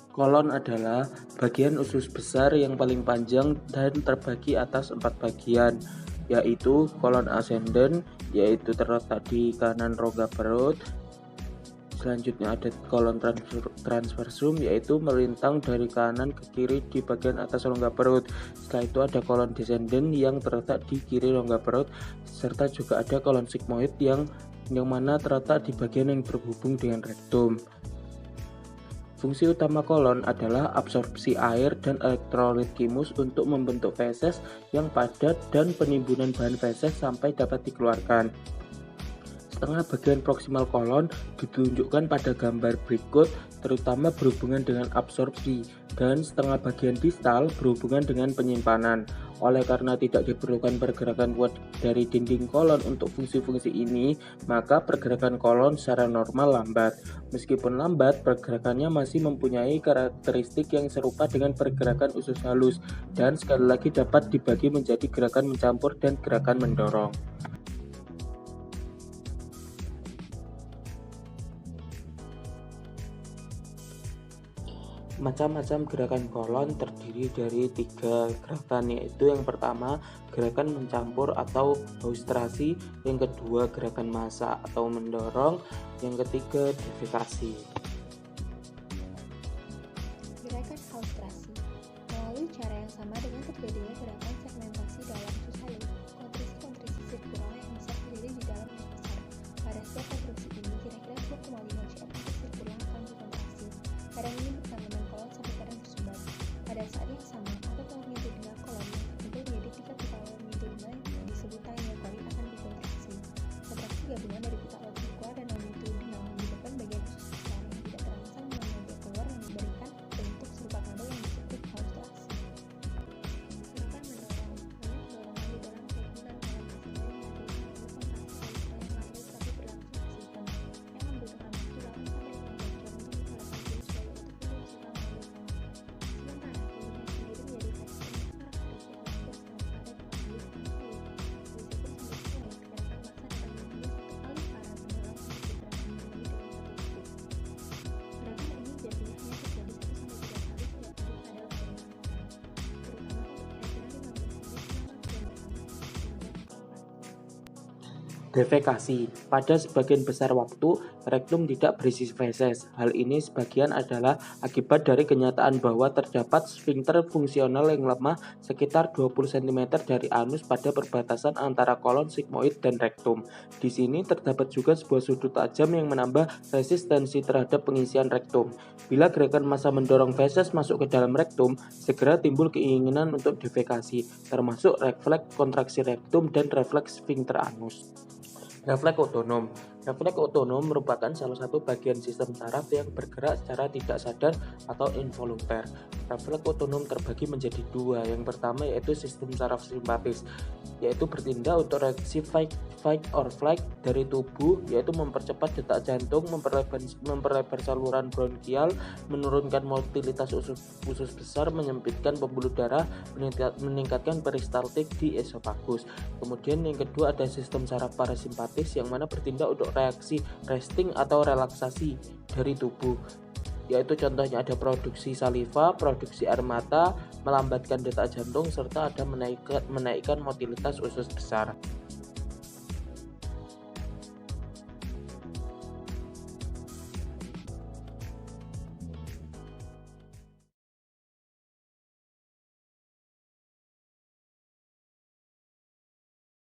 Kolon adalah bagian usus besar yang paling panjang dan terbagi atas 4 bagian, yaitu kolon ascendens, yaitu terletak di kanan rongga perut. Selanjutnya ada kolon transversum, yaitu melintang dari kanan ke kiri di bagian atas rongga perut. Setelah itu ada kolon descendens yang terletak di kiri rongga perut, serta juga ada kolon sigmoid yang mana terletak di bagian yang berhubung dengan rektum. Fungsi utama kolon adalah absorpsi air dan elektrolit kimus untuk membentuk feses yang padat dan penimbunan bahan feses sampai dapat dikeluarkan. Setengah bagian proksimal kolon ditunjukkan pada gambar berikut, terutama berhubungan dengan absorpsi, dan setengah bagian distal berhubungan dengan penyimpanan. Oleh karena tidak diperlukan pergerakan kuat dari dinding kolon untuk fungsi-fungsi ini, maka pergerakan kolon secara normal lambat. Meskipun lambat, pergerakannya masih mempunyai karakteristik yang serupa dengan pergerakan usus halus, dan sekali lagi dapat dibagi menjadi gerakan mencampur dan gerakan mendorong. Macam-macam gerakan kolon terdiri dari 3 gerakan, yaitu yang pertama gerakan mencampur atau haustrasi, yang kedua gerakan masak atau mendorong, yang ketiga defekasi. Gerakan haustrasi melalui cara yang sama dengan terjadinya gerakan segmentasi dalam usus halus, kontriksi sirkular yang bisa terjadi di dalam usus besar. Pada setiap konstruksi ini, kira-kira 2,5 cm sirkular akan berkontraksi. Kadang ini bertambah kolon sampai kadang tersumbat. Pada saat yang sama, otot longitudinal kolon yang terbentuk menjadi 3 pita longitudinal yang disebut tinial kolit akan berkontraksi. Kontraksi gabungan dari pita longitudinal dan longitudinal menyebabkan bagian usus besar yang tidak terangsang mengambil keluar dan memberikan bentuk serupa kabel yang disebut haustrasi. Gerakan mendorong banyak dorongan di dalam segmen dan kolon tersebut menghasilkan kontraksi haustrasi tapi berlangsung sistem yang membutuhkan waktu 8 sampai 15 jam untuk menggerakkan virus sebagai otot fungsional melalui kolon. Sementara virusnya sendiri menjadi fleksibel yang karakteristik hampir sangat padat mengambil fluid. Meskipun sampai sini, gerakan maksa dapat mengambil 1 kali para pendorong untuk gerakan mendorong dalam 1 detik. Gerakan ini biasanya hanya terjadi 1 sampai 3 kali setiap hari pada waktu yang sama, terutama untuk kira-kira 15 menit selama jam pertama hingga keempat. Defekasi. Pada sebagian besar waktu, rektum tidak berisi feses. Hal ini sebagian adalah akibat dari kenyataan bahwa terdapat sfinkter fungsional yang lemah sekitar 20 cm dari anus pada perbatasan antara kolon sigmoid dan rektum. Di sini terdapat juga sebuah sudut tajam yang menambah resistensi terhadap pengisian rektum. Bila gerakan massa mendorong feses masuk ke dalam rektum, segera timbul keinginan untuk defekasi, termasuk refleks kontraksi rektum dan refleks sfinkter anus. Refleks otonom. Refleks otonom merupakan salah satu bagian sistem saraf yang bergerak secara tidak sadar atau involunter. Refleks otonom terbagi menjadi 2. Yang pertama yaitu sistem saraf simpatis, yaitu bertindak untuk reaksi fight or flight dari tubuh, yaitu mempercepat detak jantung, memperlebar saluran bronkial, menurunkan motilitas usus besar, menyempitkan pembuluh darah, meningkatkan peristaltik di esofagus. Kemudian yang kedua ada sistem saraf parasimpatis yang mana bertindak untuk reaksi resting atau relaksasi dari tubuh, yaitu contohnya ada produksi saliva, produksi air mata, melambatkan detak jantung, serta ada menaikkan motilitas usus besar.